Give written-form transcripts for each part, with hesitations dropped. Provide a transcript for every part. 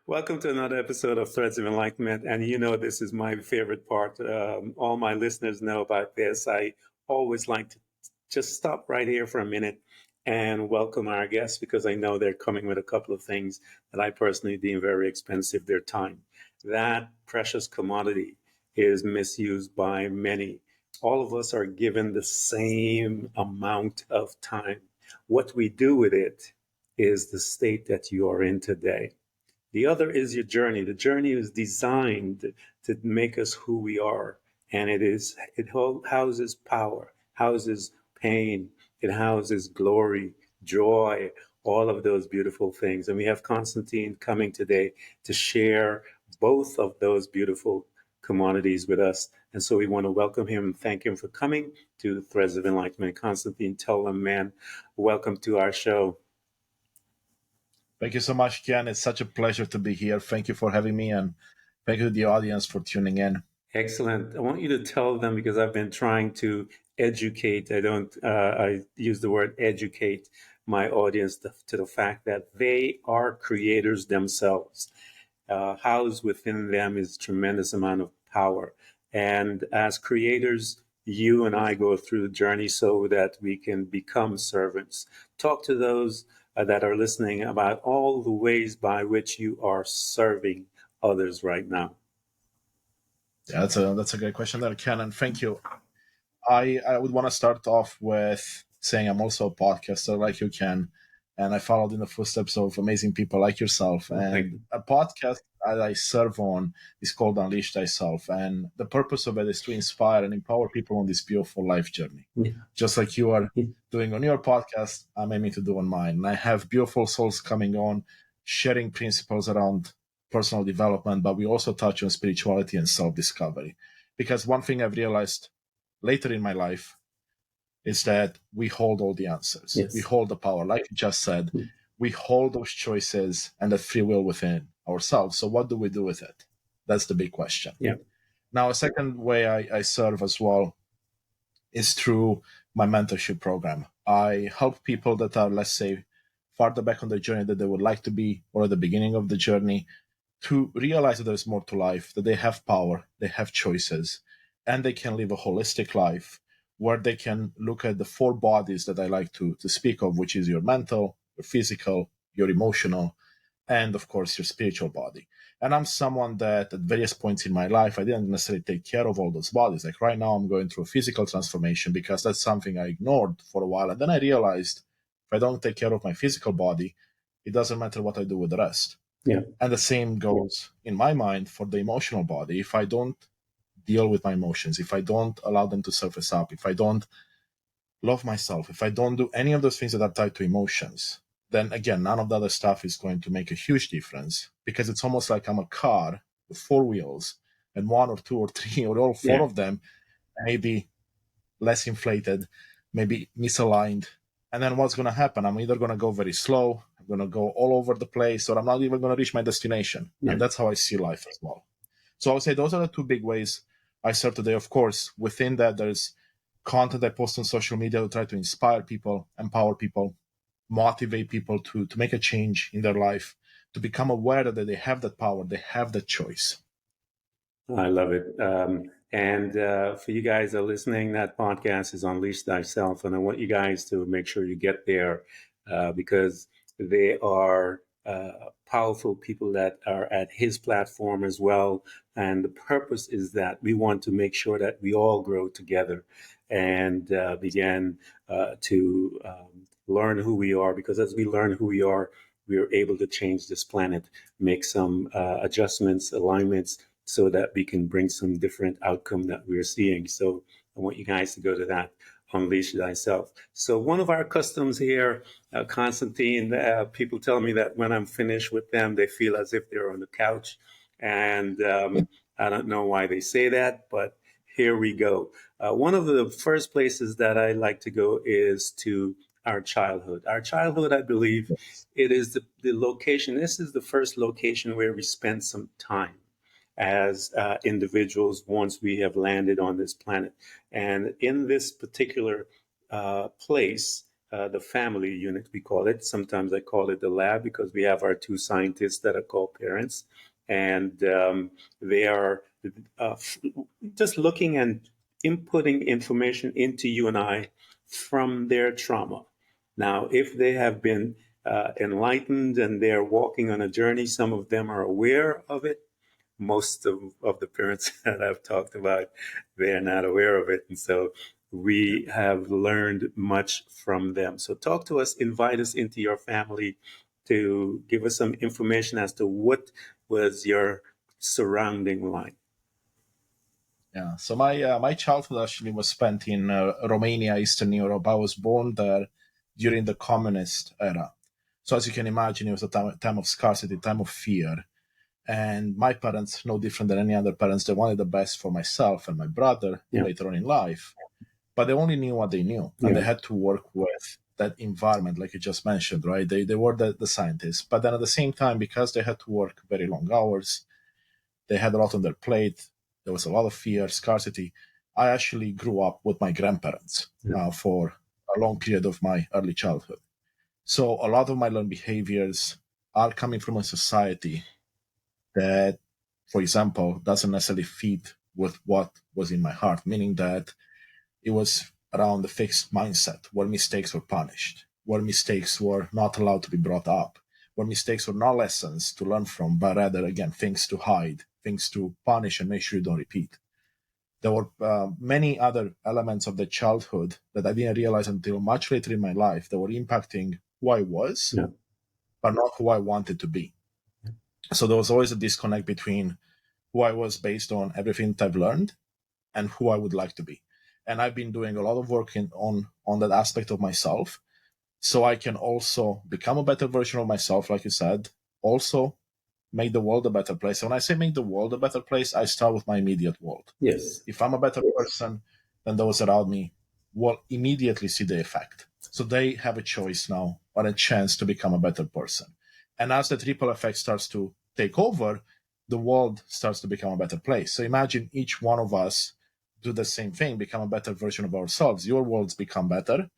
Welcome to another episode of Threads of Enlightenment. And you know, this is my favorite part. All my listeners know about this. I always like to just stop right here for a minute and welcome our guests because I know they're coming with a couple of things that I personally deem very expensive, their time. That precious commodity is misused by many. All of us are given the same amount of time. What we do with it is the state that you are in today. The other is your journey. The journey is designed to make us who we are. And it houses power, houses pain, it houses glory, joy, all of those beautiful things. And we have Constantin coming today to share both of those beautiful commodities with us. And so we want to welcome him and thank him for coming to Threads of Enlightenment. Constantin, tell them, man, welcome to our show. Thank you so much, Ken. It's such a pleasure to be here. Thank you for having me, and thank you to the audience for tuning in. Excellent. I want you to tell them because I've been trying to educate. I use the word educate my audience to the fact that they are creators themselves. Housed within them is tremendous amount of power. And as creators, you and I go through the journey so that we can become servants. Talk to those that are listening about all the ways by which you are serving others right now. Yeah, that's a great question there, Ken, and thank you. I would want to start off with saying I'm also a podcaster like you, Ken, and I followed in the footsteps of amazing people like yourself. Well, thank And you. a podcast that I serve on is called Unleash Thyself, and the purpose of it is to inspire and empower people on this beautiful life journey. Yeah. Just like you are Yeah. doing on your podcast, I'm aiming to do on mine. And I have beautiful souls coming on, sharing principles around personal development, but we also touch on spirituality and self-discovery. Because one thing I've realized later in my life is that we hold all the answers. We Yes. hold the power. Like you just said, we hold those choices and that free will within ourselves. So what do we do with it? That's the big question. Yeah. Now, a second way I serve as well is through my mentorship program. I help people that are, let's say, farther back on the journey that they would like to be, or at the beginning of the journey, to realize that there's more to life, that they have power, they have choices, and they can live a holistic life where they can look at the four bodies that I like to speak of, which is your mental, your physical, your emotional, and of course your spiritual body. And I'm someone that at various points in my life I didn't necessarily take care of all those bodies. Like right now I'm going through a physical transformation because that's something I ignored for a while, and then I realized if I don't take care of my physical body, it doesn't matter what I do with the rest. Yeah. And the same goes in my mind for the emotional body. If I don't deal with my emotions, if I don't allow them to surface up, if I don't love myself, if I don't do any of those things that are tied to emotions, then again, none of the other stuff is going to make a huge difference, because it's almost like I'm a car with four wheels, and one or two or three or all four Yeah. of them may be less inflated, maybe misaligned. And then what's going to happen? I'm either going to go very slow, I'm going to go all over the place, or I'm not even going to reach my destination. Yeah. And that's how I see life as well. So I would say those are the two big ways I serve today. Of course, within that, there's content I post on social media to try to inspire people, empower people, motivate people to make a change in their life, to become aware that they have that power, they have that choice. I love it. And for you guys that are listening, that podcast is Unleash Thyself. And I want you guys to make sure you get there because they are powerful people that are at his platform as well. And the purpose is that we want to make sure that we all grow together and begin to learn who we are. Because as we learn who we are able to change this planet, make some adjustments, alignments, so that we can bring some different outcome that we're seeing. So I want you guys to go to that, Unleash Thyself. So one of our customs here, Constantine, people tell me that when I'm finished with them, they feel as if they're on the couch. And I don't know why they say that, but here we go. One of the first places that I like to go is to our childhood. Our childhood, I believe, it is the location. This is the first location where we spend some time as individuals once we have landed on this planet. And in this particular place, the family unit, we call it. Sometimes I call it the lab because we have our two scientists that are called parents. And they are uh, just looking and inputting information into you and I from their trauma. Now, if they have been enlightened and they're walking on a journey, some of them are aware of it. Most of the parents that I've talked about, they're not aware of it. And so we have learned much from them. So talk to us, invite us into your family to give us some information as to what was your surrounding like. Yeah. So my childhood actually was spent in Romania, Eastern Europe. I was born there during the communist era. So as you can imagine, it was a time of scarcity, time of fear. And my parents, no different than any other parents, they wanted the best for myself and my brother Yeah. later on in life. But they only knew what they knew, and Yeah. they had to work with that environment, like you just mentioned, right? They were the scientists, but then at the same time, because they had to work very long hours, they had a lot on their plate. There was a lot of fear, scarcity. I actually grew up with my grandparents Yeah. for a long period of my early childhood. So a lot of my learned behaviors are coming from a society that, for example, doesn't necessarily fit with what was in my heart, meaning that it was around the fixed mindset where mistakes were punished, where mistakes were not allowed to be brought up, where mistakes were not lessons to learn from, but rather, again, things to hide, things to punish and make sure you don't repeat. There were many other elements of the childhood that I didn't realize until much later in my life that were impacting who I was, Yeah. but not who I wanted to be. So there was always a disconnect between who I was based on everything that I've learned and who I would like to be. And I've been doing a lot of work on that aspect of myself, so I can also become a better version of myself, like you said. Also, make the world a better place. And when I say make the world a better place, I start with my immediate world. Yes. If I'm a better person, then those around me will immediately see the effect. So they have a choice now or a chance to become a better person. And as the ripple effect starts to take over, the world starts to become a better place. So imagine each one of us do the same thing, become a better version of ourselves. Your worlds become better.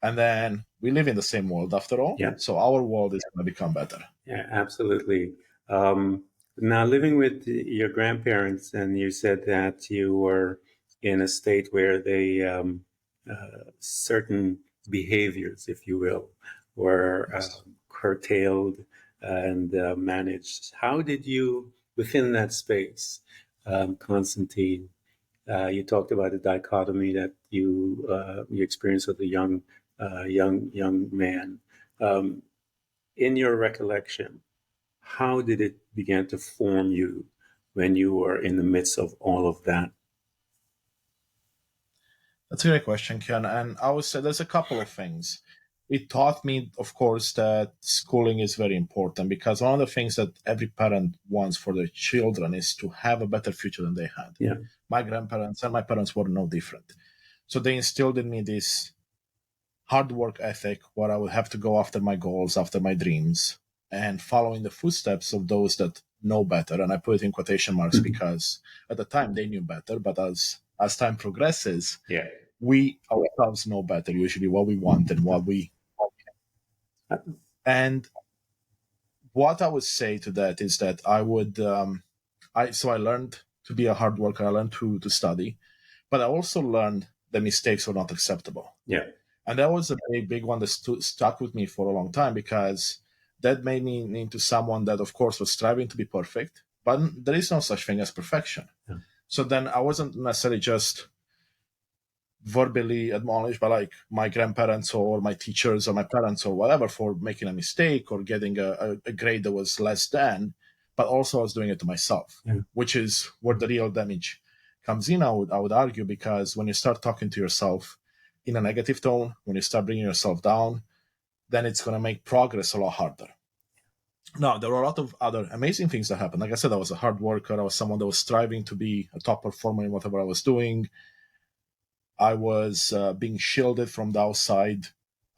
And then we live in the same world after all. Yeah. So our world is going to become better. Yeah, absolutely. Now, living with your grandparents, and you said that you were in a state where they certain behaviors, if you will, were Yes. curtailed and managed. How did you, within that space, Constantine? You talked about the dichotomy that you experienced with a young man. Um, in your recollection, how did it begin to form you when you were in the midst of all of that? That's a great question, Ken. And I would say there's a couple of things. It taught me, of course, that schooling is very important because one of the things that every parent wants for their children is to have a better future than they had. Yeah. My grandparents and my parents were no different. So they instilled in me this hard work ethic where I would have to go after my goals, after my dreams, and following the footsteps of those that know better. And I put it in quotation marks Mhm. because at the time they knew better, but as time progresses, Yeah. we ourselves know better usually what we want and what we. And what I would say to that is that I would I learned to be a hard worker. I learned to study, but I also learned that mistakes were not acceptable. Yeah. And that was a big one that stuck with me for a long time because that made me into someone that, of course, was striving to be perfect, but there is no such thing as perfection. Yeah. So then I wasn't necessarily just verbally admonished by like my grandparents or my teachers or my parents or whatever for making a mistake or getting a grade that was less than, but also I was doing it to myself, Yeah. which is where the real damage comes in. I would argue because when you start talking to yourself in a negative tone, when you start bringing yourself down, then it's going to make progress a lot harder. Now, there were a lot of other amazing things that happened. Like I said, I was a hard worker. I was someone that was striving to be a top performer in whatever I was doing. I was being shielded from the outside,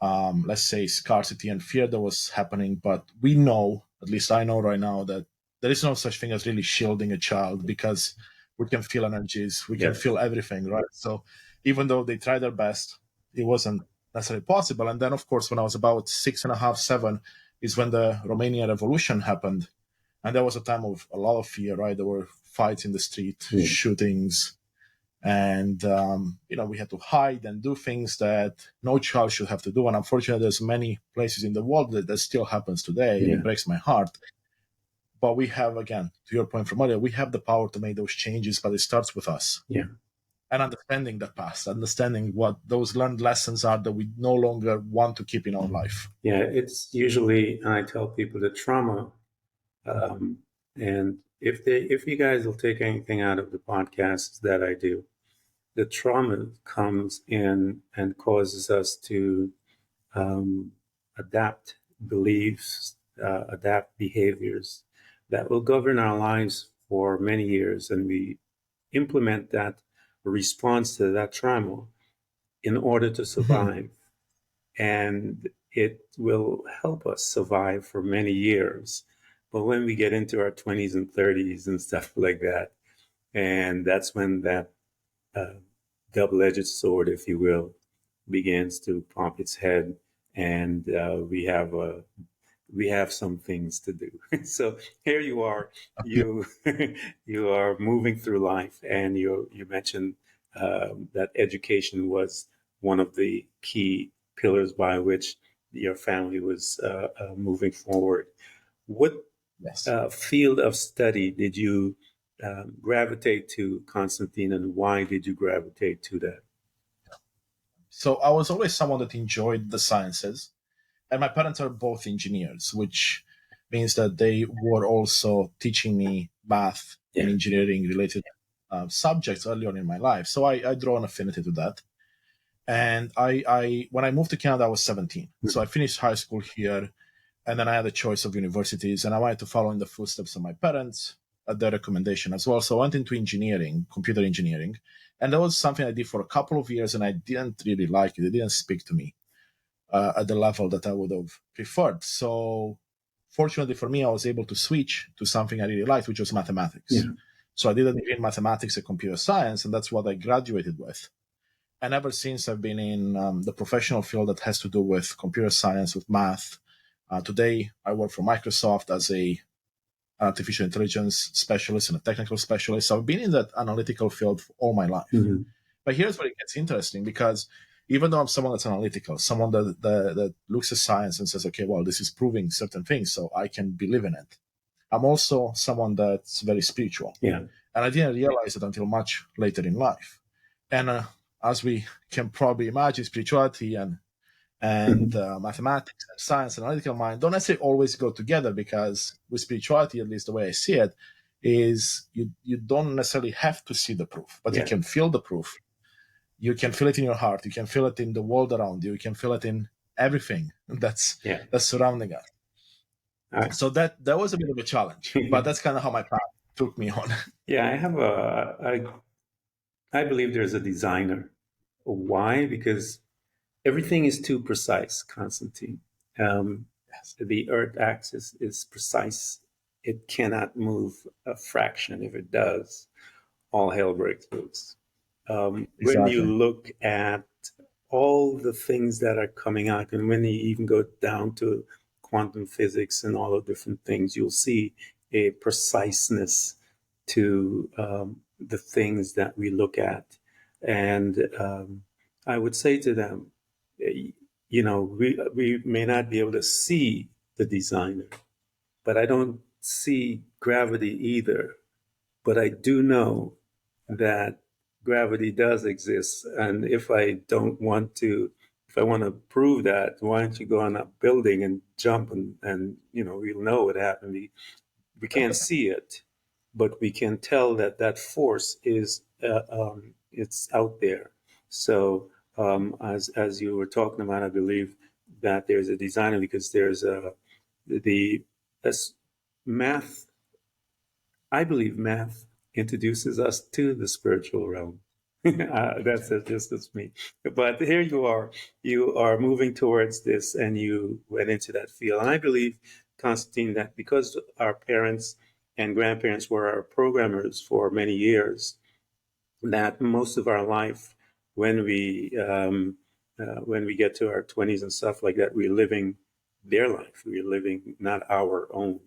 let's say, scarcity and fear that was happening. But we know, at least I know right now, that there is no such thing as really shielding a child because we can feel energies, we can Yes. feel everything, right? So even though they tried their best, it wasn't necessarily possible. And then, of course, when I was about 6.5, 7, is when the Romanian Revolution happened. And there was a time of a lot of fear, right? There were fights in the street, Yeah. shootings, and we had to hide and do things that no child should have to do. And unfortunately, there's many places in the world that still happens today, and Yeah. it breaks my heart. But we have, again, to your point from earlier, we have the power to make those changes, but it starts with us. Yeah. And understanding the past, understanding what those learned lessons are that we no longer want to keep in our life. Yeah. It's usually, I tell people, the trauma. And if you guys will take anything out of the podcasts that I do, the trauma comes in and causes us to um, adapt beliefs, adapt behaviors that will govern our lives for many years, and we implement that response to that trauma in order to survive. And it will help us survive for many years. But when we get into our 20s and 30s and stuff like that, and that's when that uh, double-edged sword, if you will, begins to pop its head, and we have some things to do. So here you are, you you are moving through life, and you mentioned that education was one of the key pillars by which your family was moving forward. What Yes. field of study did you gravitate to, Constantine, and why did you gravitate to that? So I was always someone that enjoyed the sciences, and my parents are both engineers, which means that they were also teaching me math and Yeah. engineering related subjects early on in my life. So I draw an affinity to that. And I when I moved to Canada, I was 17. So I finished high school here, and then I had a choice of universities, and I wanted to follow in the footsteps of my parents at their recommendation as well. So I went into engineering, computer engineering, and that was something I did for a couple of years, and I didn't really like it. It didn't speak to me at the level that I would have preferred. So fortunately for me, I was able to switch to something I really liked, which was mathematics. Yeah. So I did a degree in mathematics and computer science, and that's what I graduated with. And ever since, I've been in the professional field that has to do with computer science, with math. Today, I work for Microsoft as a artificial intelligence specialist and a technical specialist. So I've been in that analytical field for all my life. Mm-hmm. But here's where it gets interesting, because even though I'm someone that's analytical, someone that looks at science and says, okay, well, this is proving certain things, so I can believe in it. I'm also someone that's very spiritual. Yeah. And I didn't realize it until much later in life. And as we can probably imagine, spirituality and mathematics and science and analytical mind don't necessarily always go together, because with spirituality, at least the way I see it, is you don't necessarily have to see the proof, but you Yeah. can feel the proof. You can feel it in your heart. You can feel it in the world around you. You can feel it in everything that's Yeah. surrounding us. I, So that was a bit of a challenge, but that's kind of how my path took me on. yeah, I believe there's a designer. Why? Because everything is too precise, Constantine. Yes, The Earth axis is precise. It cannot move a fraction. If it does, all hell breaks loose. When you exactly. look at all the things that are coming out, and when you even go down to quantum physics and all the different things, you'll see a preciseness to the things that we look at. And I would say to them, we may not be able to see the designer, but I don't see gravity either. But I do know that gravity does exist. And if I want to prove that, why don't you go on a building and jump and we'll know what happened. We can't see it, but we can tell that that force is it's out there. So as you were talking about, I believe that there's a designer because there's the as math. I believe math introduces us to the spiritual realm. That's me. But here you are moving towards this, and you went into that field. And I believe, Constantine, that because our parents and grandparents were our programmers for many years, that most of our life, when we when we get to our 20s and stuff like that, we're living their life. We're living not our own.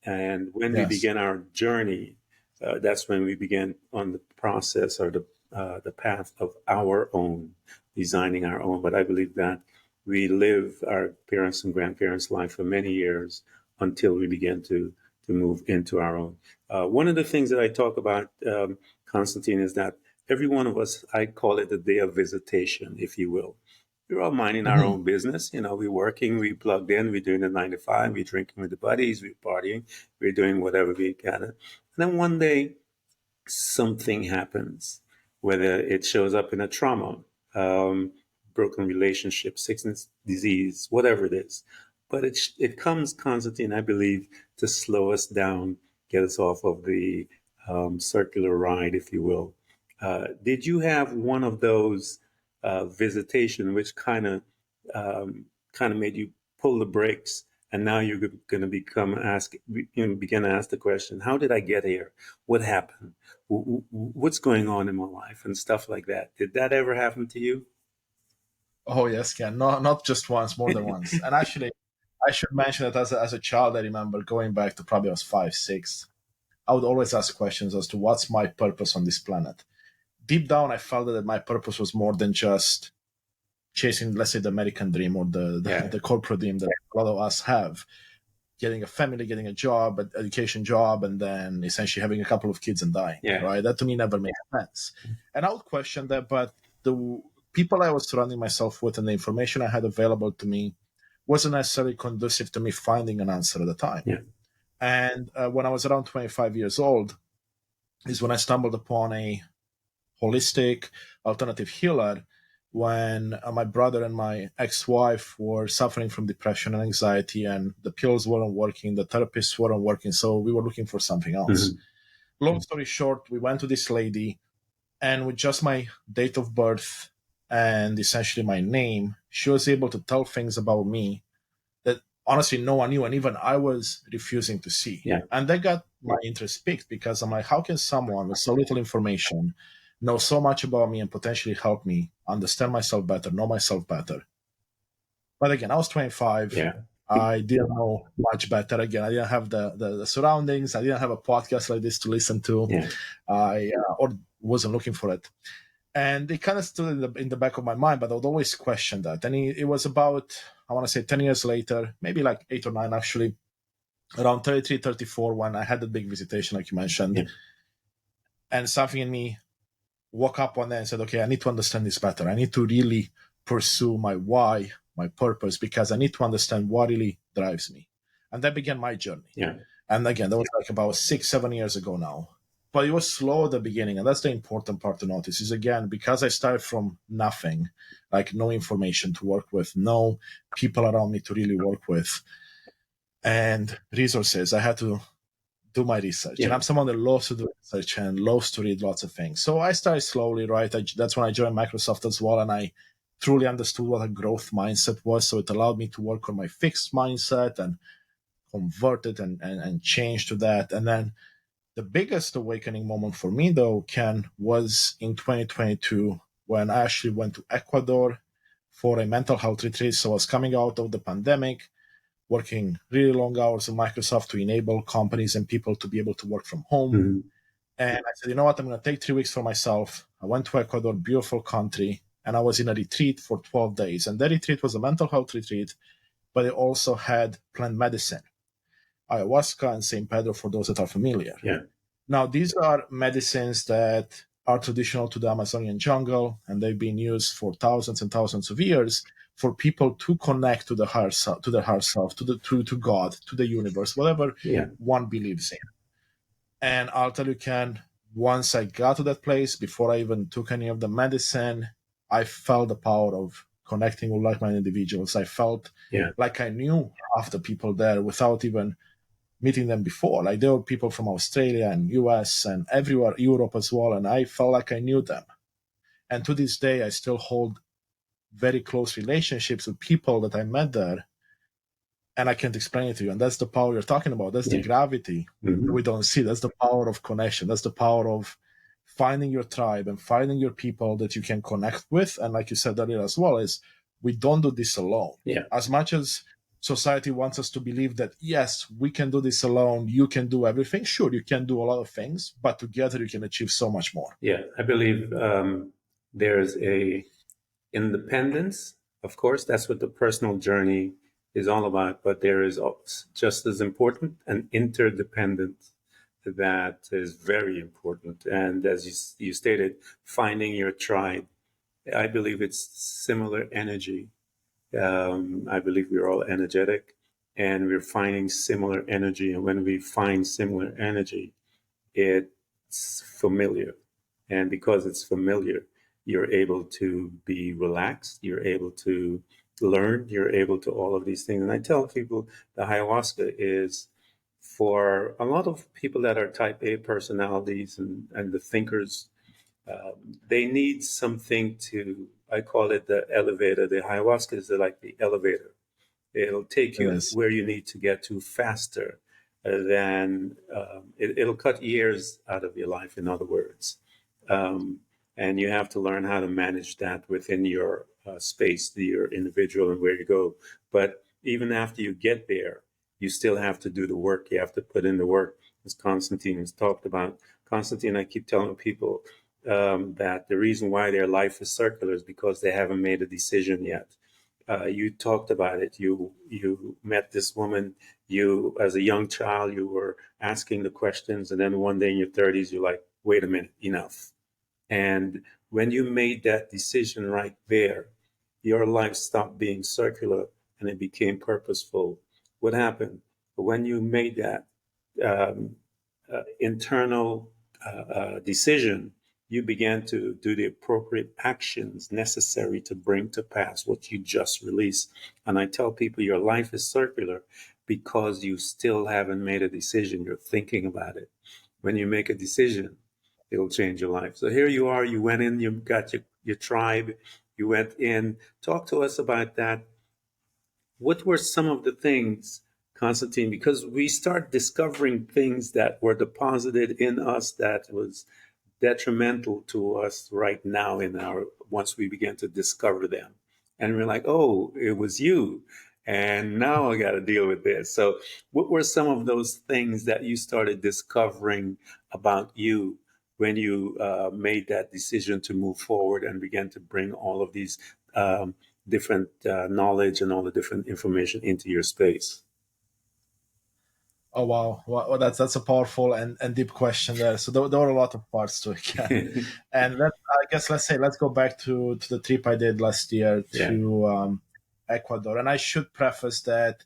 And when we Yes. begin our journey, that's when we begin on the process or the path of our own, designing our own. But I believe that we live our parents' and grandparents' life for many years until we begin to move into our own. One of the things that I talk about, Constantine, is that every one of us, I call it the day of visitation, if you will. We're all minding our Hmm. own business. You know, we're working, we plugged in, we're doing the 9 to 5, we're drinking with the buddies, we're partying, we're doing whatever we can. And then one day, something happens, whether it shows up in a trauma, um, broken relationship, sickness, disease, whatever it is. But it comes, Constantine, I believe, to slow us down, get us off of the circular ride, if you will. Did you have one of those visitation which kind of made you pull the brakes, and now you're going to begin to ask the question, how did I get here? What happened? What's going on in my life and stuff like that? Did that ever happen to you? Oh yes, Ken. Not just once, more than once. And actually, I should mention that as a child, I remember going back to probably I was 5, 6. I would always ask questions as to what's my purpose on this planet. Deep down, I felt that my purpose was more than just chasing, let's say, the American dream or Yeah, the corporate dream that a lot of us have. Getting a family, getting a job, an education job, and then essentially having a couple of kids and dying, yeah, right? That to me never made sense. And I would question that, but the people I was surrounding myself with and the information I had available to me wasn't necessarily conducive to me finding an answer at the time. yeah. And when I was around 25 years old, is when I stumbled upon a holistic alternative healer when my brother and my ex-wife were suffering from depression and anxiety, and the pills weren't working, the therapists weren't working, so we were looking for something else. Hmm. Long story short, we went to this lady, and with just my date of birth and essentially my name, she was able to tell things about me that honestly no one knew, and even I was refusing to see. Yeah, And that got my interest piqued because I'm like, how can someone with so little information know so much about me and potentially help me understand myself better, know myself better? But again, I was 25. yeah, I didn't know much better. Again, I didn't have the surroundings. I didn't have a podcast like this to listen to. yeah, I or wasn't looking for it, and it kind of stood in the back of my mind. But I would always question that. And it was about, I want to say, 10 years later, maybe like 8 or 9 actually, around 33, 34, when I had the big visitation, like you mentioned, yeah, and something in me woke up one day and said, okay, I need to understand this better. I need to really pursue my why, my purpose, because I need to understand what really drives me. And that began my journey. yeah, And again, that was like about 6, 7 years ago now. But it was slow at the beginning. And that's the important part to notice is, again, because I started from nothing, like no information to work with, no people around me to really work with, and resources, I had to do my research. And yeah, I'm someone that loves to do research and loves to read lots of things. So I started slowly, right? That's when I joined Microsoft as well. And I truly understood what a growth mindset was. So it allowed me to work on my fixed mindset and convert it and change to that. And then the biggest awakening moment for me, though, Ken, was in 2022 when I actually went to Ecuador for a mental health retreat. So I was coming out of the pandemic, working really long hours at Microsoft to enable companies and people to be able to work from home. hmm, And I said, you know what, I'm going to take 3 weeks for myself. I went to Ecuador, beautiful country, and I was in a retreat for 12 days. And that retreat was a mental health retreat, but it also had plant medicine, ayahuasca and St. Pedro, for those that are familiar. yeah, Now, these are medicines that are traditional to the Amazonian jungle, and they've been used for thousands and thousands of years for people to connect to the higher self, to their higher self, to God, to the universe, whatever yeah, one believes in. And I'll tell you, Ken, once I got to that place, before I even took any of the medicine, I felt the power of connecting with like-minded individuals. I felt yeah, like I knew half the people there without even meeting them before. Like there were people from Australia and US and everywhere, Europe as well, and I felt like I knew them. And to this day, I still hold very close relationships with people that I met there, and I can't explain it to you. And that's the power you're talking about. That's the yeah, gravity hmm, we don't see. That's the power of connection. That's the power of finding your tribe and finding your people that you can connect with. And like you said earlier as well, is we don't do this alone. Yeah. As much as society wants us to believe that, yes, we can do this alone, you can do everything. Sure, you can do a lot of things, but together you can achieve so much more. Yeah. I believe there's a independence. Of course, that's what the personal journey is all about. But there is just as important an interdependence that is very important. And as you stated, finding your tribe. I believe it's similar energy. I believe we're all energetic and we're finding similar energy. And when we find similar energy, it's familiar. And because it's familiar, you're able to be relaxed, you're able to learn, you're able to all of these things. And I tell people the ayahuasca is for a lot of people that are type A personalities and the thinkers, they need something to, I call it the elevator. The ayahuasca is like the elevator. It'll take It you is. where you need to get to faster than it'll cut years out of your life, in other words. Um, and you have to learn how to manage that within your space, your individual, and where you go. But even after you get there, you still have to do the work. You have to put in the work, as Constantin has talked about. Constantin, I keep telling people that the reason why their life is circular is because they haven't made a decision yet. You talked about it. You met this woman. You, as a young child, you were asking the questions, and then one day in your 30s, you're like, "Wait a minute, enough." And when you made that decision right there, your life stopped being circular and it became purposeful. What happened when you made that um, internal decision? You began to do the appropriate actions necessary to bring to pass what you just released. And I tell people your life is circular because you still haven't made a decision. You're thinking about it. When you make a decision, it'll change your life. So here you are, you went in, you got your tribe, you went in. Talk to us about that. What were some of the things, Constantine? Because we start discovering things that were deposited in us that was detrimental to us right now in our once we begin to discover them. And we're like, oh, it was you. And now I got to deal with this. So, what were some of those things that you started discovering about you when you made that decision to move forward and began to bring all of these different knowledge and all the different information into your space? Oh wow, well, that's a powerful and deep question there. So there were a lot of parts to it, yeah. And I guess let's go back to the trip I did last year Yeah. to Ecuador. And I should preface that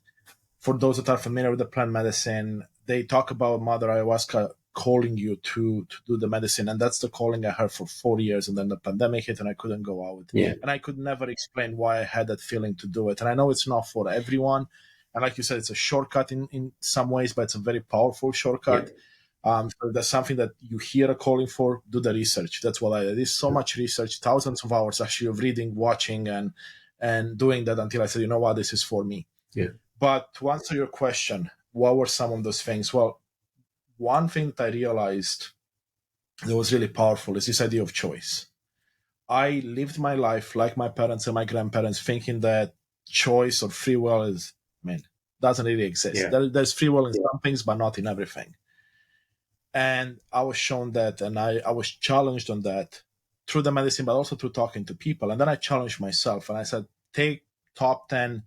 for those that are familiar with the plant medicine, they talk about Mother Ayahuasca calling you to do the medicine, and that's the calling I heard for 4 years. And then the pandemic hit, and I couldn't go out, Yeah. and I could never explain why I had that feeling to do it. And I know it's not for everyone. And like you said, it's a shortcut in some ways, but it's a very powerful shortcut. So that's something that you hear a calling for, do the research. That's what I did. There's so much research, thousands of hours actually of reading, watching, and doing that until I said, you know what, this is for me. Yeah. But to answer your question, what were some of those things? Well, one thing that I realized that was really powerful is this idea of choice. I lived my life like my parents and my grandparents, thinking that choice or free will doesn't really exist. Yeah. There's free will in some things, but not in everything. And I was shown that, and I was challenged on that through the medicine, but also through talking to people. And then I challenged myself, and I said, take top 10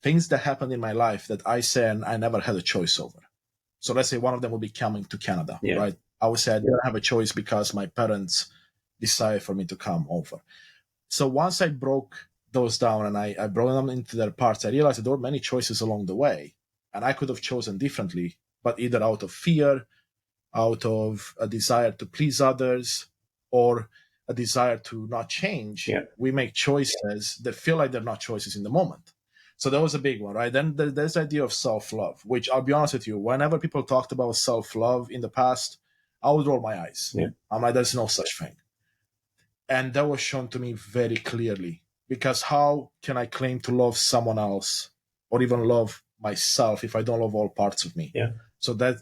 things that happened in my life that I say and I never had a choice over. So let's say one of them would be coming to Canada, Yeah. right? I would say I didn't have a choice because my parents decided for me to come over. So once I broke those down and I broke them into their parts, I realized that there were many choices along the way. And I could have chosen differently, but either out of fear, out of a desire to please others, or a desire to not change, Yeah. we make choices that feel like they're not choices in the moment. So that was a big one, right? Then there's the idea of self-love, which I'll be honest with you, whenever people talked about self-love in the past, I would roll my eyes. Yeah. I'm like, there's no such thing. And that was shown to me very clearly, because how can I claim to love someone else or even love myself if I don't love all parts of me? Yeah. So that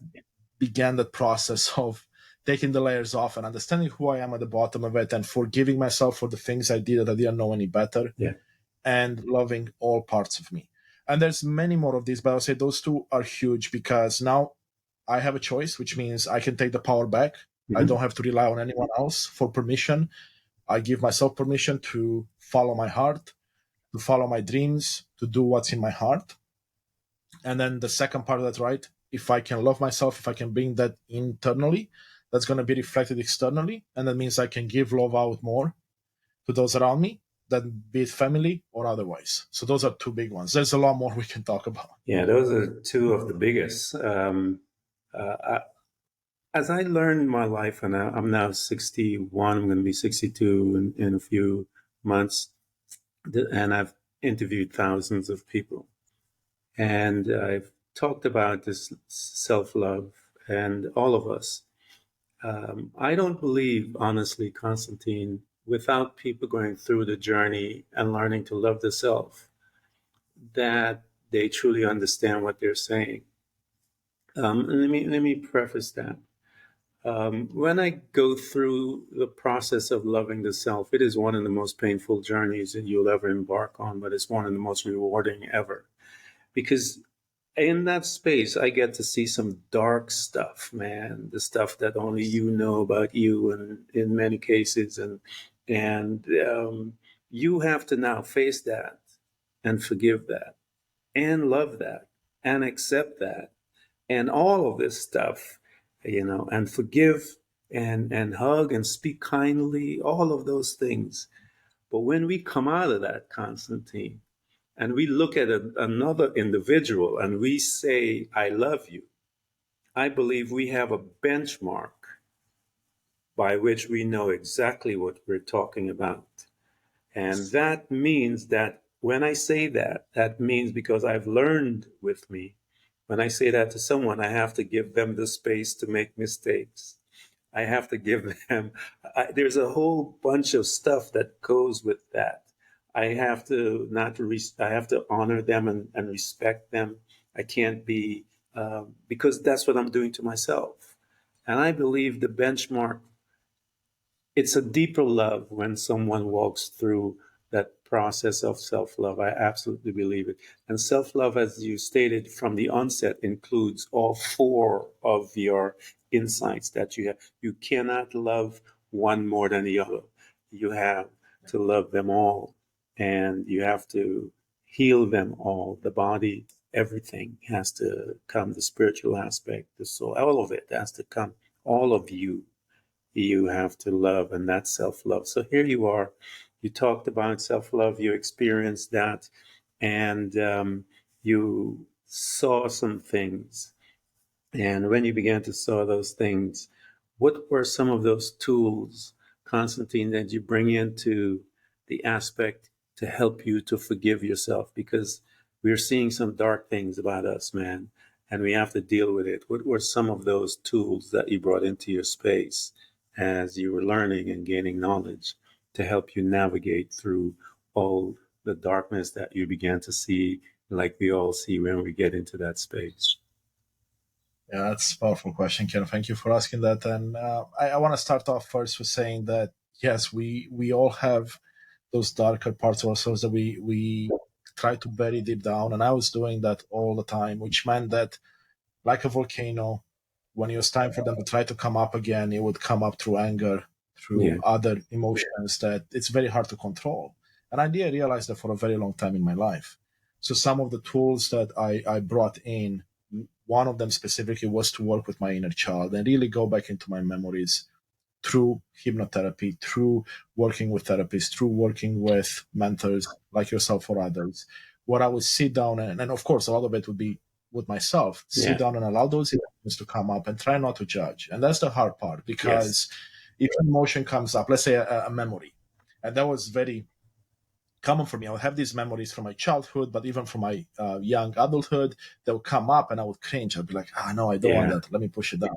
began the process of taking the layers off and understanding who I am at the bottom of it and forgiving myself for the things I did that I didn't know any better, Yeah. and loving all parts of me. And there's many more of these, but I'll say those two are huge because now I have a choice, which means I can take the power back. I Hmm. don't have to rely on anyone else for permission. I give myself permission to follow my heart, to follow my dreams, to do what's in my heart. And then the second part of that, right? If I can love myself, if I can bring that internally, that's going to be reflected externally. And that means I can give love out more to those around me, than be it family or otherwise. So those are two big ones. There's a lot more we can talk about. Yeah, those are two of the biggest. I, as I learned in my life, and I'm now 61, I'm going to be 62 in a few months, and I've interviewed thousands of people. And I've talked about this self love and all of us. I don't believe, honestly, Constantine, without people going through the journey and learning to love the self, that they truly understand what they're saying. Let me preface that. When I go through the process of loving the self, it is one of the most painful journeys that you'll ever embark on, but it's one of the most rewarding ever. Because in that space, I get to see some dark stuff, man. The stuff that only you know about you, and in many cases, and you have to now face that and forgive that and love that and accept that and all of this stuff, and forgive and hug and speak kindly, all of those things. But when we come out of that, Constantine, and we look at another individual and we say, I love you, I believe we have a benchmark by which we know exactly what we're talking about. And that means that when I say that, that means because I've learned with me, when I say that to someone, I have to give them the space to make mistakes. I have to give them, there's a whole bunch of stuff that goes with that. I have to not, I have to honor them and respect them. I can't be, because that's what I'm doing to myself. And I believe the benchmark, it's a deeper love when someone walks through that process of self-love. I absolutely believe it. And self-love, as you stated from the onset, includes all four of your insights that you have. You cannot love one more than the other. You have to love them all, and you have to heal them all. The body, everything has to come, the spiritual aspect, the soul, all of it has to come, all of you have to love, and that's self love. So here you are. You talked about self love, you experienced that, and you saw some things. And when you began to saw those things, what were some of those tools, Constantine, that you bring into the aspect to help you to forgive yourself? Because we're seeing some dark things about us, man, and we have to deal with it. What were some of those tools that you brought into your space as you were learning and gaining knowledge to help you navigate through all the darkness that you began to see, like we all see when we get into that space? Yeah, that's a powerful question, Ken. Thank you for asking that. And I want to start off first with saying that yes, we all have those darker parts of ourselves that we try to bury deep down, and I was doing that all the time, which meant that like a volcano, when it was time for them to try to come up again, it would come up through anger, through Yeah, other emotions that it's very hard to control. And I did realize that for a very long time in my life. So some of the tools that I brought in, one of them specifically was to work with my inner child and really go back into my memories through hypnotherapy, through working with therapists, through working with mentors like yourself or others, where I would sit down and of course, a lot of it would be with myself, sit yeah, down and allow those emotions to come up and try not to judge. And that's the hard part yes, because if an emotion comes up, let's say a memory, and that was very common for me. I would have these memories from my childhood, but even from my young adulthood, they would come up and I would cringe. I'd be like, ah, no, I don't want yeah, that. Let me push it down.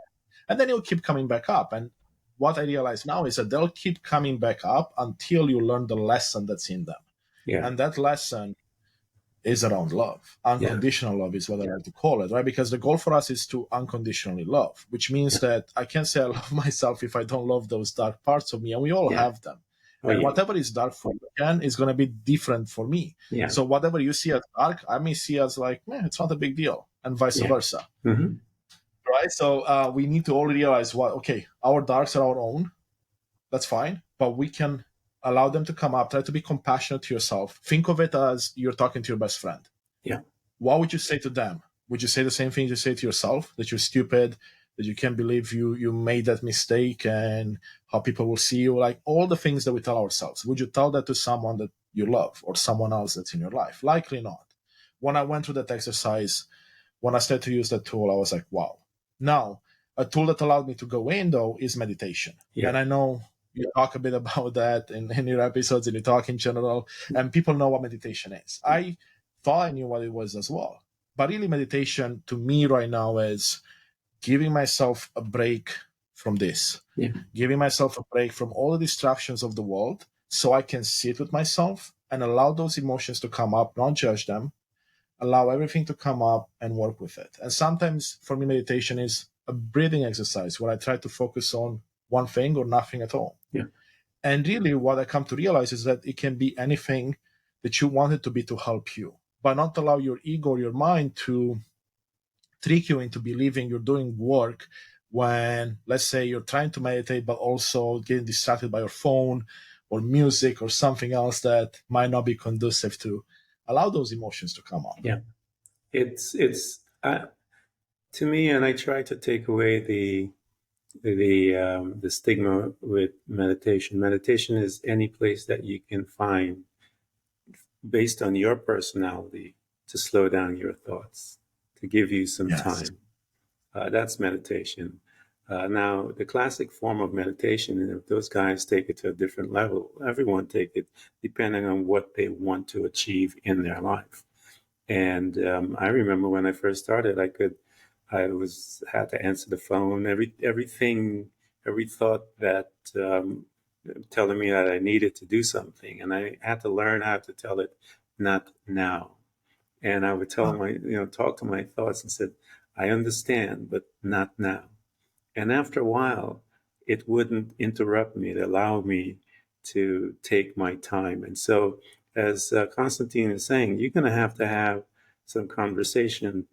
And then it will keep coming back up. And what I realize now is that they'll keep coming back up until you learn the lesson that's in them. yeah, And that lesson is around love. Yeah. Unconditional love is what I like to call it, right? Because the goal for us is to unconditionally love, which means Yeah. that I can't say I love myself if I don't love those dark parts of me, and we all Yeah. have them. Oh, And yeah. whatever is dark for you, again, is going to be different for me. Yeah. So whatever you see as dark, I may see as like, man, it's not a big deal, and vice Yeah. versa, Hmm. right? So we need to all realize what, okay, our darks are our own. That's fine, but we can allow them to come up. Try to be compassionate to yourself. Think of it as you're talking to your best friend. Yeah. What would you say to them? Would you say the same thing you say to yourself, that you're stupid, that you can't believe you made that mistake, and how people will see you, like all the things that we tell ourselves? Would you tell that to someone that you love or someone else that's in your life? Likely not. When I went through that exercise, when I started to use that tool, I was like, wow. Now, a tool that allowed me to go in, though, is meditation. Yeah. And I know you talk a bit about that in your episodes, and you talk in general, and people know what meditation is. I thought I knew what it was as well. But really, meditation to me right now is giving myself a break from this, Yeah. giving myself a break from all the distractions of the world so I can sit with myself and allow those emotions to come up, not judge them, allow everything to come up and work with it. And sometimes for me, meditation is a breathing exercise where I try to focus on one thing or nothing at all. Yeah. And really, what I come to realize is that it can be anything that you want it to be to help you, but not allow your ego or your mind to trick you into believing you're doing work when, let's say, you're trying to meditate, but also getting distracted by your phone or music or something else that might not be conducive to allow those emotions to come up. Yeah. It's to me, and I try to take away the stigma with meditation. Meditation is any place that you can find based on your personality to slow down your thoughts, to give you some Yes. time. That's meditation. Now, the classic form of meditation, and if those guys take it to a different level, everyone take it depending on what they want to achieve in their life. And I remember when I first started, I was had to answer the phone. Every thought that telling me that I needed to do something, and I had to learn how to tell it not now. And I would tell Oh, my, talk to my thoughts and said, I understand, but not now. And after a while, it wouldn't interrupt me. It allowed me to take my time. And so, as Constantine is saying, you're going to have some conversation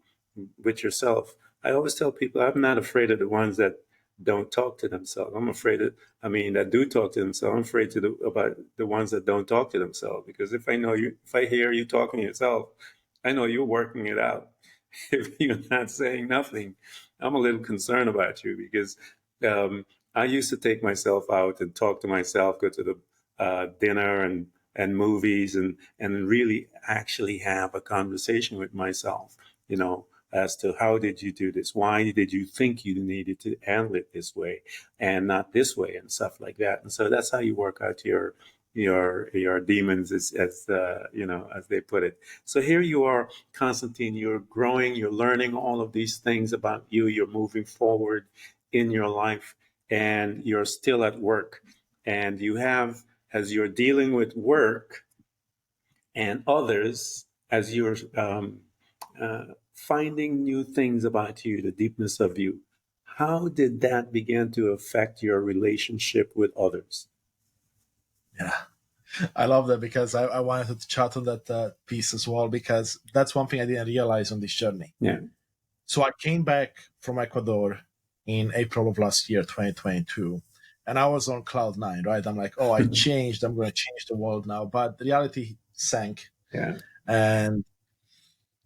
with yourself. I always tell people I'm not afraid of the ones that don't talk to themselves. I'm afraid of, I mean, that do talk to themselves. I'm afraid about the ones that don't talk to themselves. Because if I hear you talking to yourself, I know you're working it out. If you're not saying nothing, I'm a little concerned about you because um, I used to take myself out and talk to myself, go to the dinner and movies and really actually have a conversation with myself, as to how did you do this? Why did you think you needed to handle it this way and not this way and stuff like that? And so that's how you work out your demons, as they put it. So here you are, Constantine, you're growing, you're learning all of these things about you, you're moving forward in your life, and you're still at work. And you have, as you're dealing with work and others, as you're finding new things about you, the deepness of you, how did that begin to affect your relationship with others? yeah. I love that because I wanted to chat on that piece as well, because that's one thing I didn't realize on this journey. Yeah. So I came back from Ecuador in April of last year, 2022, and I was on cloud nine, right? I'm like, oh, I changed. I'm going to change the world now. But the reality sank, Yeah. and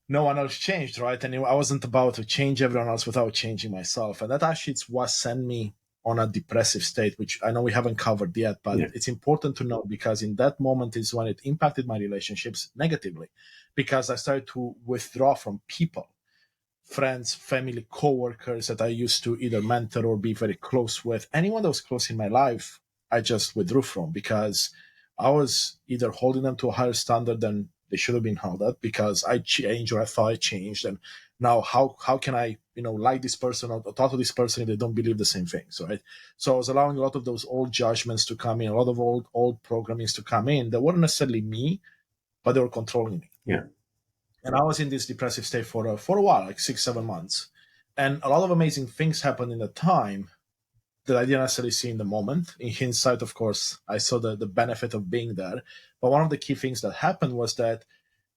no one else changed, right? And I wasn't about to change everyone else without changing myself. And that actually is what sent me on a depressive state, which I know we haven't covered yet, but Yeah. it's important to know because in that moment is when it impacted my relationships negatively, because I started to withdraw from people, friends, family, coworkers that I used to either mentor or be very close with. Anyone that was close in my life, I just withdrew from because I was either holding them to a higher standard than they should have been held at because I changed or I thought I changed. And now how can I, like this person or talk to this person if they don't believe the same things, right? So I was allowing a lot of those old judgments to come in, a lot of old programmings to come in that weren't necessarily me, but they were controlling me. Yeah. And I was in this depressive state for a while, like 6 7 months, and a lot of amazing things happened in the time that I didn't necessarily see in the moment. In hindsight, of course, I saw the benefit of being there. But one of the key things that happened was that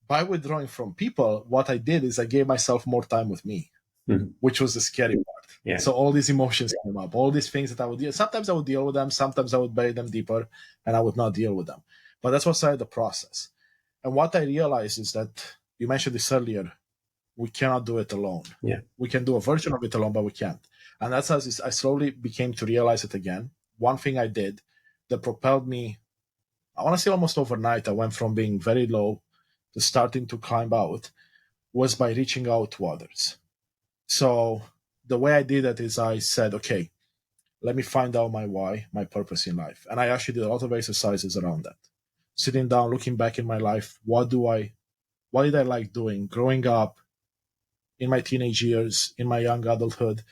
by withdrawing from people, what I did is I gave myself more time with me, Mhm. which was the scary part. Yeah. So all these emotions came up, all these things that I would deal. Sometimes I would deal with them, sometimes I would bury them deeper, and I would not deal with them. But that's what started the process. And what I realized is that you mentioned this earlier. We cannot do it alone. Yeah. We can do a version of it alone, but we can't. And that's as I slowly became to realize it again. One thing I did that propelled me, I want to say almost overnight, I went from being very low to starting to climb out, was by reaching out to others. So the way I did that is I said, okay, let me find out my why, my purpose in life. And I actually did a lot of exercises around that. Sitting down, looking back in my life, what did I like doing growing up, in my teenage years, in my young adulthood?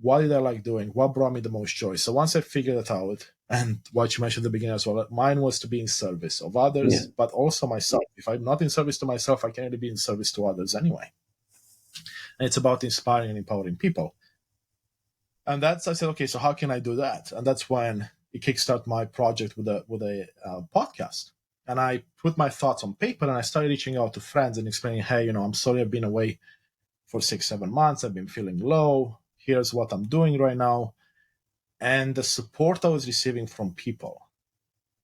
What did I like doing? What brought me the most joy? So once I figured it out, and what you mentioned at the beginning as well, mine was to be in service of Yeah. others, but also myself. If I'm not in service to myself, I can't really be in service to others anyway. And it's about inspiring and empowering people. And that's I said, okay, so how can I do that? And that's when it kickstarted my project with a podcast. And I put my thoughts on paper and I started reaching out to friends and explaining, hey, I'm sorry I've been away for 6 7 months. I've been feeling low. Here's what I'm doing right now. And the support I was receiving from people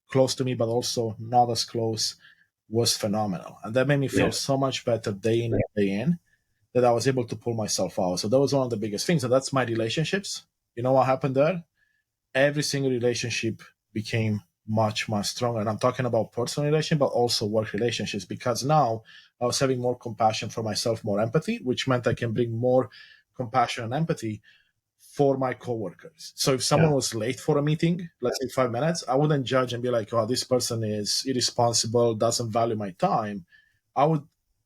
close to me, but also not as close, was phenomenal. And that made me feel Yeah. so much better day in and day in, that I was able to pull myself out. So that was one of the biggest things. And that's my relationships. You know what happened there? Every single relationship became much, much stronger. And I'm talking about personal relationship, but also work relationships, because now I was having more compassion for myself, more empathy, which meant I can bring more compassion and empathy for my coworkers. So if Yeah. someone was late for a meeting, let's say 5 minutes, I wouldn't judge and be like, oh, this person is irresponsible, doesn't value my time. I would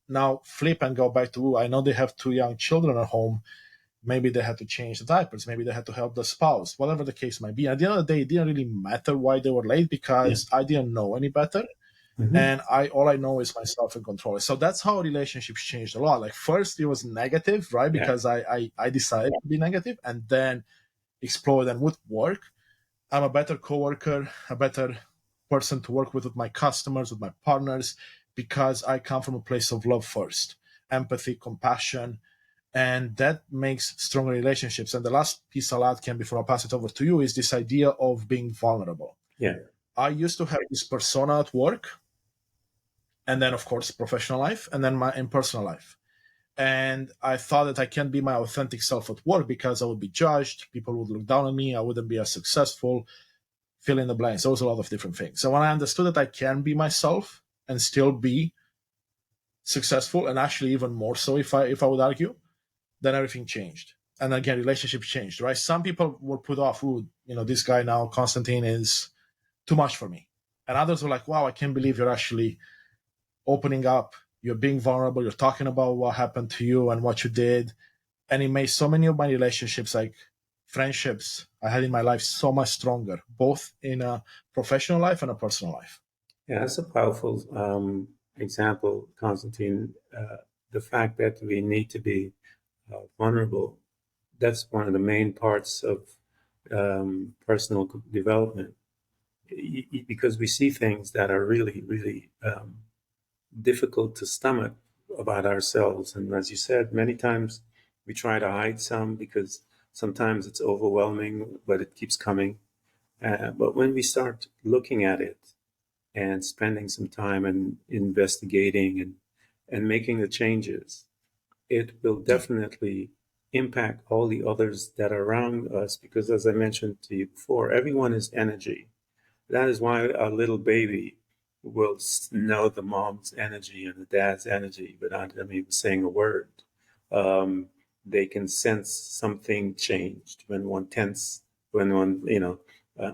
now flip and go back to, I know they have two young children at home. Maybe they had to change the diapers. Maybe they had to help the spouse, whatever the case might be. At the end of the day, it didn't really matter why they were late, Yeah. because I didn't know any better. Hmm. And I all I know is myself and control. So that's how relationships changed a lot. Like first it was negative, right? Yeah. Because I decided to be negative, and then explore and would work. I'm a better coworker, a better person to work with my customers, with my partners, because I come from a place of love first, empathy, compassion, and that makes stronger relationships. And the last piece I'll add, Ken, before I pass it over to you, is this idea of being vulnerable. Yeah. I used to have this persona at work, and then of course professional life, and then my in personal life. And I thought that I can't be my authentic self at work because I would be judged, people would look down on me, I wouldn't be as successful, fill in the blanks. There was a lot of different things. So when I understood that I can be myself and still be successful, and actually even more so, if I would argue, then everything changed. And again, relationships changed, right? Some people were put off, ooh, this guy now, Constantin, is too much for me. And others were like, wow, I can't believe you're actually opening up, you're being vulnerable, you're talking about what happened to you and what you did. And it made so many of my relationships, like friendships I had in my life, so much stronger, both in a professional life and a personal life. Yeah. That's a powerful example, Constantine. The fact that we need to be vulnerable, that's one of the main parts of personal development, because we see things that are really, really difficult to stomach about ourselves. And as you said, many times we try to hide some because sometimes it's overwhelming, but it keeps coming. But when we start looking at it and spending some time and investigating and making the changes, it will Yeah. definitely impact all the others that are around us. Because as I mentioned to you before, everyone is energy. That is why a little baby will know the mom's energy and the dad's energy without them even saying a word. Um, they can sense something changed when one tense, when one,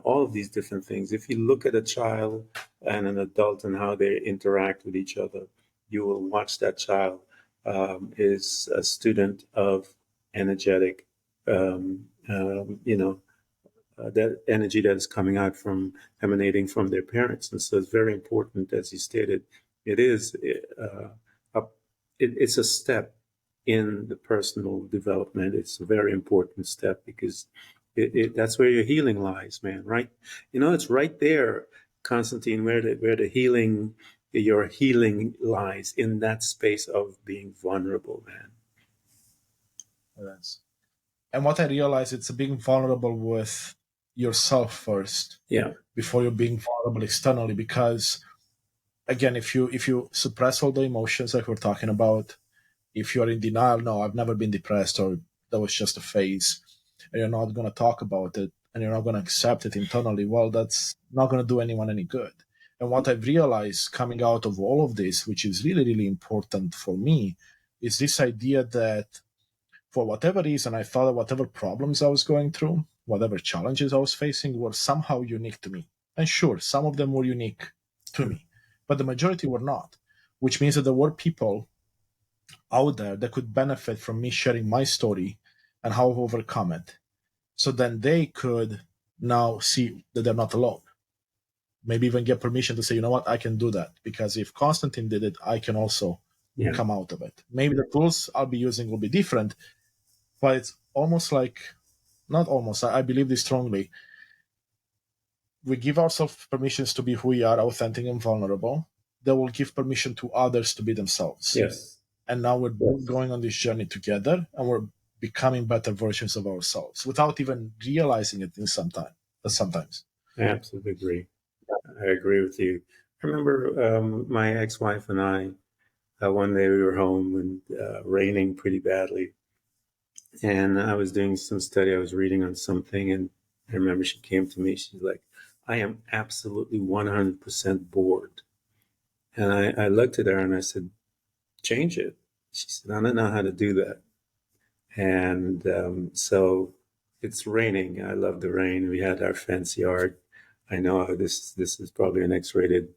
all of these different things. If you look at a child and an adult and how they interact with each other, you will watch that child is a student of energetic, that energy that is coming out from emanating from their parents. And so it's very important, as you stated, it is uh, a, it's a step in the personal development. It's a very important step because that's where your healing lies, man. Right? It's right there, Constantine, where the healing, your healing lies in that space of being vulnerable, man. Yes. And what I realize, it's being vulnerable with yourself first Yeah. before you're being vulnerable externally. Because again, if you suppress all the emotions like we're talking about, if you're in denial, no, I've never been depressed, or that was just a phase, and you're not going to talk about it, and you're not going to accept it internally, well, that's not going to do anyone any good. And what I've realized coming out of all of this, which is really, really important for me, is this idea that for whatever reason, I thought that whatever problems I was going through, whatever challenges I was facing, were somehow unique to me. And sure, some of them were unique to me, but the majority were not, which means that there were people out there that could benefit from me sharing my story and how I've overcome it. So then they could now see that they're not alone. Maybe even get permission to say, you know what, I can do that. Because if Constantine did it, I can also Yeah. come out of it. Maybe the tools I'll be using will be different, but it's almost like, not almost, I believe this strongly. We give ourselves permissions to be who we are, authentic and vulnerable. They will give permission to others to be themselves. Yes. And now we're Yes. going on this journey together, and we're becoming better versions of ourselves without even realizing it in sometimes. I absolutely agree. I agree with you. I remember my ex-wife and I. One day we were home and raining pretty badly, and I was doing some study. I was reading on something, and I remember she came to me. She's like, "I am absolutely 100% bored." And I looked at her and I said, "Change it." She said, "I don't know how to do that." And so it's raining. I love the rain. We had our fence yard. I know this is probably an X-rated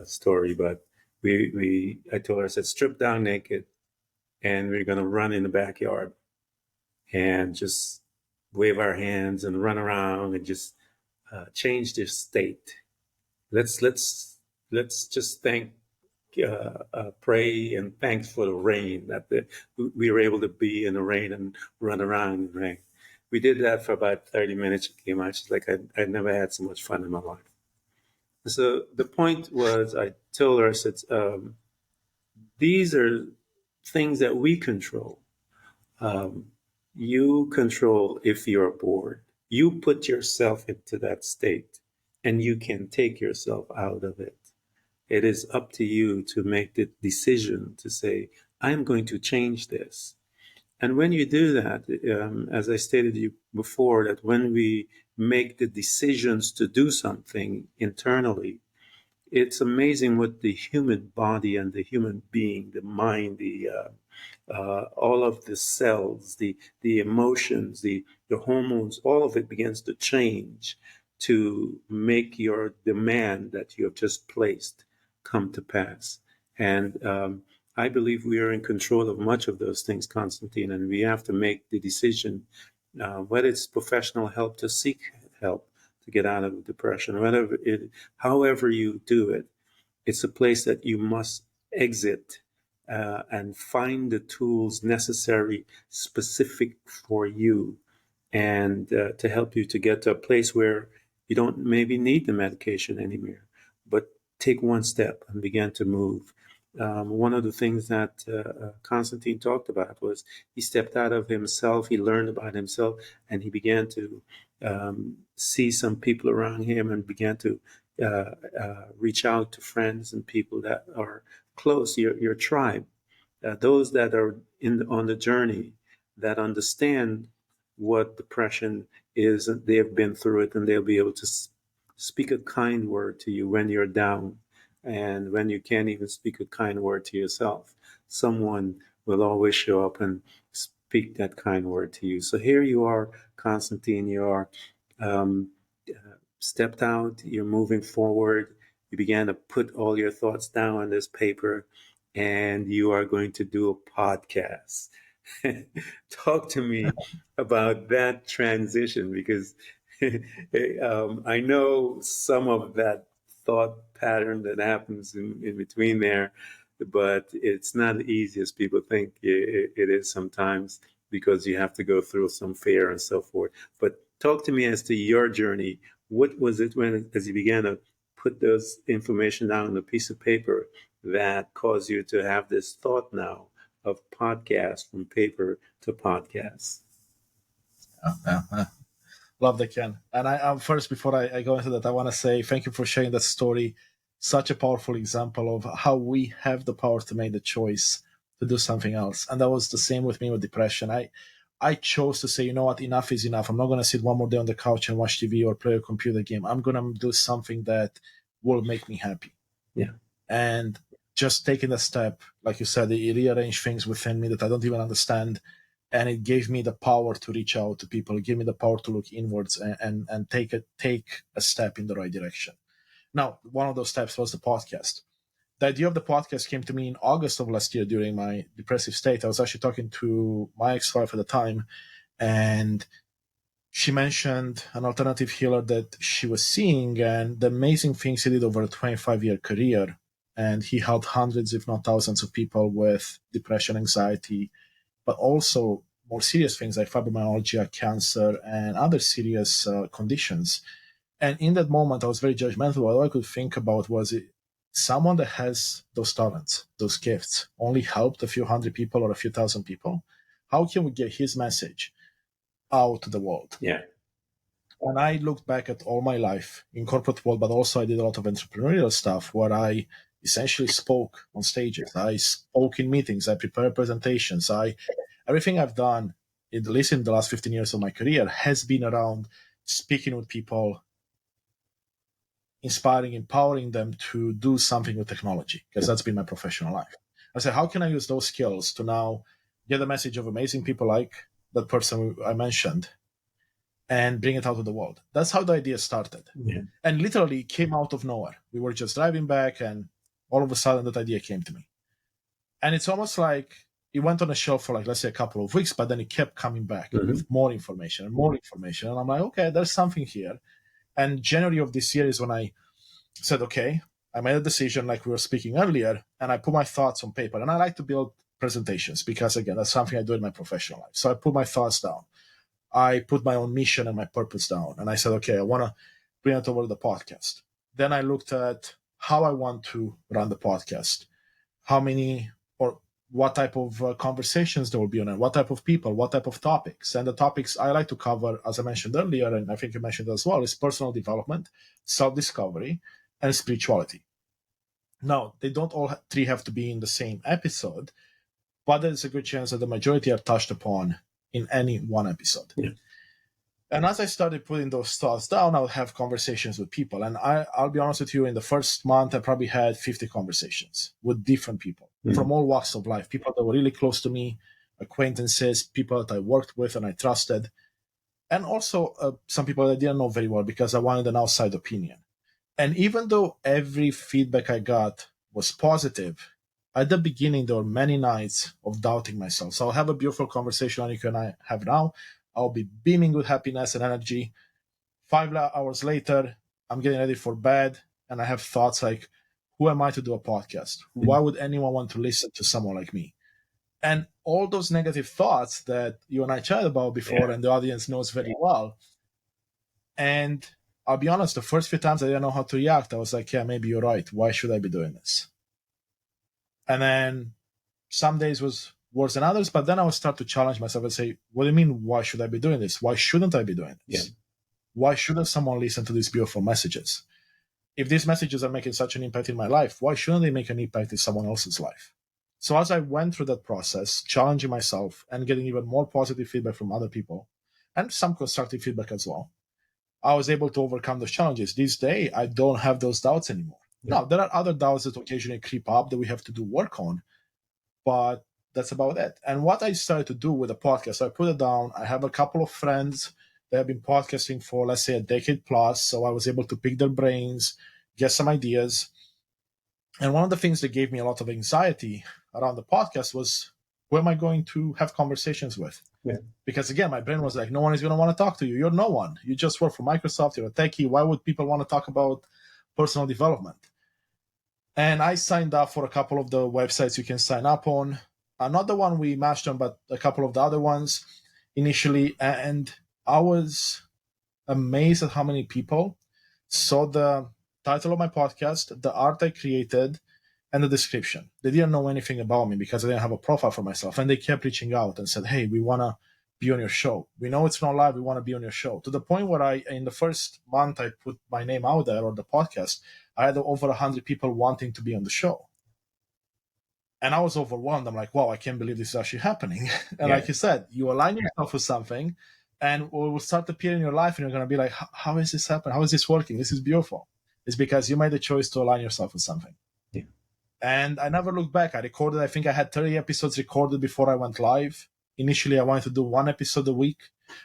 story, but I told her, I said, strip down naked, and we're gonna run in the backyard and just wave our hands and run around and just change the state. Let's just pray and thanks for the rain we were able to be in the rain and run around in the rain. We did that for about 30 minutes. She came out. She's like, I'd never had so much fun in my life. So the point was, I told her, I said, these are things that we control. Um, you control if you're bored. You put yourself into that state and you can take yourself out of it. It is up to you to make the decision to say, I'm going to change this. And when you do that, as I stated to you before, that when we make the decisions to do something internally, it's amazing what the human body and the human being, the mind, all of the cells, the emotions, the hormones, all of it begins to change to make your demand that you have just placed come to pass. And I believe we are in control of much of those things, Constantine, and we have to make the decision, whether it's professional help, to seek help to get out of depression, however you do it. It's a place that you must exit and find the tools necessary, specific for you, and to help you to get to a place where you don't maybe need the medication anymore, but take one step and begin to move. One of the things that Constantine talked about was he stepped out of himself, he learned about himself, and he began to see some people around him and began to reach out to friends and people that are close, your tribe, those that are on the journey, that understand what depression is, and they have been through it, and they'll be able to speak a kind word to you when you're down, and when you can't even speak a kind word to yourself. Someone will always show up and speak that kind word to you. So here you are, Constantine. You are um, stepped out. You're moving forward. You began to put all your thoughts down on this paper, and you are going to do a podcast. Talk to me about that transition, because I know some of that thought pattern that happens in between there. but it's not as easy as people think it is sometimes, because you have to go through some fear and so forth. But talk to me as to your journey. What was it when, as you began to put those information down on a piece of paper, that caused you to have this thought now of podcast, from paper to podcast? Love that, Ken. And first, before I go into that, I want to say thank you for sharing that story. Such a powerful example of how we have the power to make the choice to do something else. And that was the same with me with depression. I chose to say, you know what, enough is enough. I'm not going to sit one more day on the couch and watch TV or play a computer game. I'm going to do something that will make me happy. Yeah. And just taking a step, like you said, it rearranged things within me that I don't even understand. And it gave me the power to reach out to people. It gave me the power to look inwards and take a step in the right direction. Now, one of those steps was the podcast. The idea of the podcast came to me in August of last year during my depressive state. I was actually talking to my ex-wife at the time, and she mentioned an alternative healer that she was seeing and the amazing things he did over a 25-year career. And he helped hundreds, if not thousands, of people with depression, anxiety, but also more serious things like fibromyalgia, cancer, and other serious conditions. And in that moment, I was very judgmental. All I could think about was someone that has those talents, those gifts, only helped a few hundred people or a few thousand people. How can we get his message out to the world? Yeah. And I looked back at all my life in corporate world, but also I did a lot of entrepreneurial stuff where I essentially spoke on stages. I spoke in meetings. I prepared presentations. Everything I've done, at least in the last 15 years of my career, has been around speaking with people, inspiring, empowering them to do something with technology, because that's been my professional life. I said, how can I use those skills to now get a message of amazing people like that person I mentioned and bring it out to the world? That's how the idea started. Yeah. And literally came out of nowhere. We were just driving back, and all of a sudden that idea came to me. And it's almost like it went on a shelf for, like, let's say a couple of weeks, but then it kept coming back with more information and more information. And I'm like, okay, there's something here. And January of this year is when I said, okay, I made a decision, like we were speaking earlier, and I put my thoughts on paper. And I like to build presentations because, again, that's something I do in my professional life. So I put my thoughts down. I put my own mission and my purpose down. And I said, okay, I want to bring it over to the podcast. Then I looked at how I want to run the podcast, how many or what type of conversations there will be on it, what type of people, what type of topics. And the topics I like to cover, as I mentioned earlier, and I think you mentioned as well, is personal development, self-discovery, and spirituality. Now, they don't all three have to be in the same episode, but there's a good chance that the majority are touched upon in any one episode. Yeah. And as I started putting those thoughts down, I would have conversations with people. And I'll be honest with you, in the first month, I probably had 50 conversations with different people from all walks of life, people that were really close to me, acquaintances, people that I worked with and I trusted, and also some people that I didn't know very well because I wanted an outside opinion. And even though every feedback I got was positive, at the beginning, there were many nights of doubting myself. So I'll have a beautiful conversation like you and I have now. I'll be beaming with happiness and energy. 5 hours later, I'm getting ready for bed, and I have thoughts like, who am I to do a podcast? Why would anyone want to listen to someone like me? And all those negative thoughts that you and I chatted about before, and the audience knows very well. And I'll be honest, the first few times I didn't know how to react. I was like, yeah, maybe you're right. Why should I be doing this? And then some days was worse than others, but then I would start to challenge myself and say, what do you mean, why should I be doing this? Why shouldn't I be doing this? Yeah. Why shouldn't someone listen to these beautiful messages? If these messages are making such an impact in my life, why shouldn't they make an impact in someone else's life? So as I went through that process, challenging myself and getting even more positive feedback from other people, and some constructive feedback as well, I was able to overcome those challenges. This day, I don't have those doubts anymore. Now, there are other doubts that occasionally creep up that we have to do work on, but that's about it. And what I started to do with the podcast, I put it down. I have a couple of friends that have been podcasting for, let's say, a decade plus. So I was able to pick their brains, get some ideas. And one of the things that gave me a lot of anxiety around the podcast was, who am I going to have conversations with? Yeah. Because again, my brain was like, no one is going to want to talk to you. You're no one. You just work for Microsoft. You're a techie. Why would people want to talk about personal development? And I signed up for a couple of the websites you can sign up on. Not the one we matched on, but a couple of the other ones initially. And I was amazed at how many people saw the title of my podcast, the art I created, and the description. They didn't know anything about me because I didn't have a profile for myself. And they kept reaching out and said, "Hey, we want to be on your show. We know it's not live. We want to be on your show." To the point where in the first month I put my name out there or the podcast, I had over 100 people wanting to be on the show. And I was overwhelmed. I'm like, wow, I can't believe this is actually happening. And Yeah, like you said, you align yourself with something and it will start appearing in your life and you're going to be like, how is this happening? How is this working? This is beautiful. It's because you made the choice to align yourself with something. yeah, And I never looked back. I think I had 30 episodes recorded before I went live. Initially, I wanted to do one episode a week.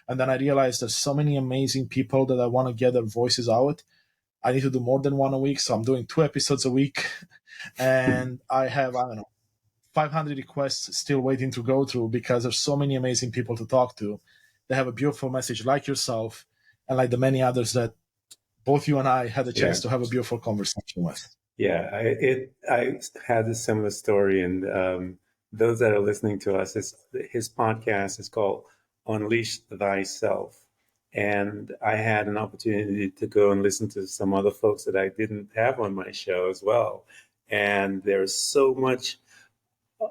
And then I realized there's so many amazing people that I want to get their voices out. I need to do more than one a week. So I'm doing 2 episodes a week. And I have, I don't know, 500 requests still waiting to go through because there's so many amazing people to talk to. They have a beautiful message like yourself and like the many others that both you and I had a yeah. chance to have a beautiful conversation with. Yeah, I had a similar story, and those that are listening to us, his podcast is called Unleash Thyself, and I had an opportunity to go and listen to some other folks that I didn't have on my show as well, and there's so much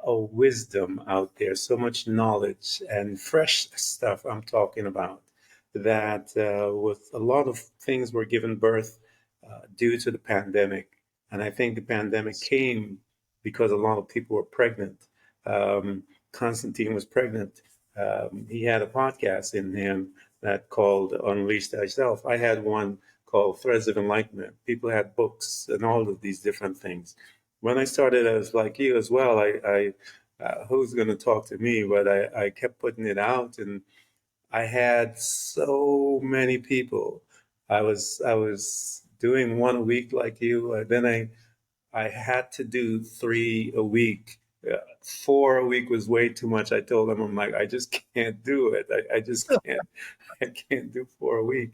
wisdom out there, so much knowledge and fresh stuff I'm talking about that with a lot of things were given birth due to the pandemic. And I think the pandemic came because a lot of people were pregnant. Constantine was pregnant. He had a podcast in him that called Unleash Thyself. I had one called Threads of Enlightenment. People had books and all of these different things. When I started, I was like you as well. Who's going to talk to me? But I kept putting it out, and I had so many people. I was doing one a week like you. Then I had to do three a week. 4 a week was way too much. I told them, I'm like, I just can't do it. I just can't. I can't do 4 a week.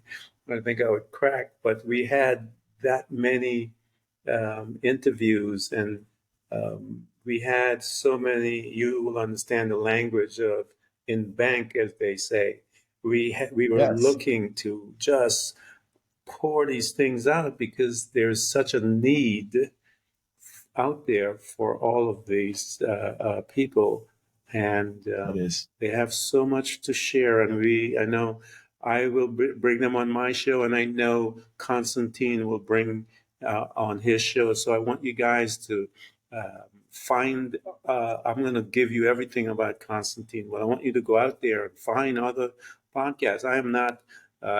I think I would crack. But we had that many interviews, and we had so many. You will understand the language of in bank, as they say. We were Yes, looking to just pour these things out because there's such a need out there for all of these people, and it is. they have so much to share. And I know, I will bring them on my show, and I know Constantine will bring on his show. So I want you guys to find. I'm going to give you everything about Constantine, but I want you to go out there and find other podcasts. I am not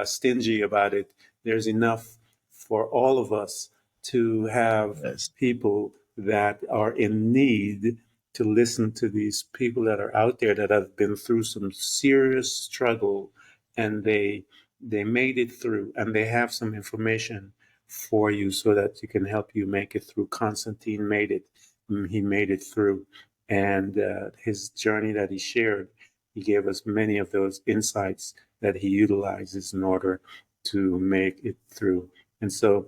stingy about it. There's enough for all of us to have Yes, people that are in need to listen to these people that are out there that have been through some serious struggle, and they made it through, and they have some information for you so that you can help you make it through. Constantine made it. He made it through, and his journey that he shared, he gave us many of those insights that he utilizes in order to make it through. And so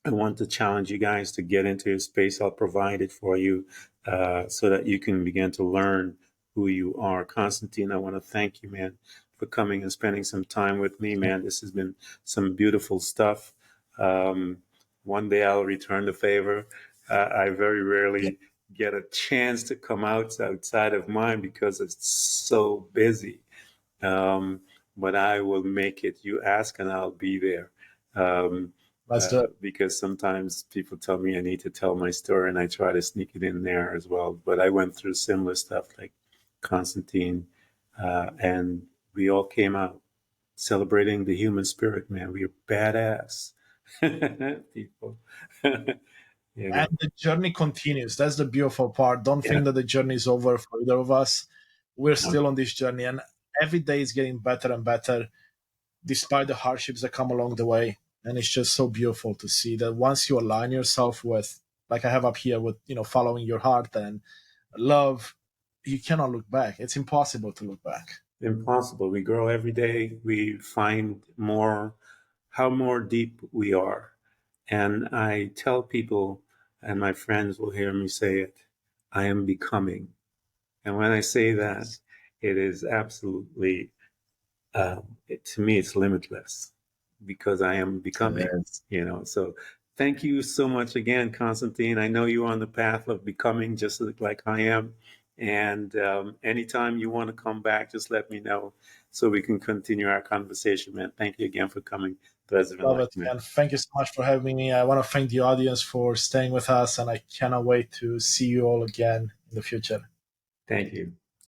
I want to challenge you guys to get into your space. I'll provide it for you so that you can begin to learn who you are. Constantine, I want to thank you, man, for coming and spending some time with me, man. This has been some beautiful stuff. Um, One day I'll return the favor. I very yeah, rarely get a chance to come outside of mine because it's so busy. Um, but I will make it. You ask, and I'll be there. Um, let's do it. because sometimes people tell me I need to tell my story, and I try to sneak it in there as well. But I went through similar stuff like Constantine, and we all came out celebrating the human spirit, man. We are badass people, you And know. the journey continues. That's the beautiful part. Don't Yeah, think that the journey is over for either of us. We're no, still on this journey, and every day is getting better and better, despite the hardships that come along the way. And it's just so beautiful to see that once you align yourself with, like I have up here, with following your heart and love, you cannot look back. It's impossible to look back. impossible. We grow every day. We find more, how more deep we are. And I tell people, and my friends will hear me say it, I am becoming. And when I say that, Yes. it is absolutely, to me, it's limitless because I am becoming, Yes. So thank you so much again, Constantine. I know you're on the path of becoming just like I am. And anytime you want to come back, just let me know so we can continue our conversation, man. Thank you again for coming. Pleasure Love it. enlightenment. And thank you so much for having me. I want to thank the audience for staying with us, and I cannot wait to see you all again in the future. Thank you.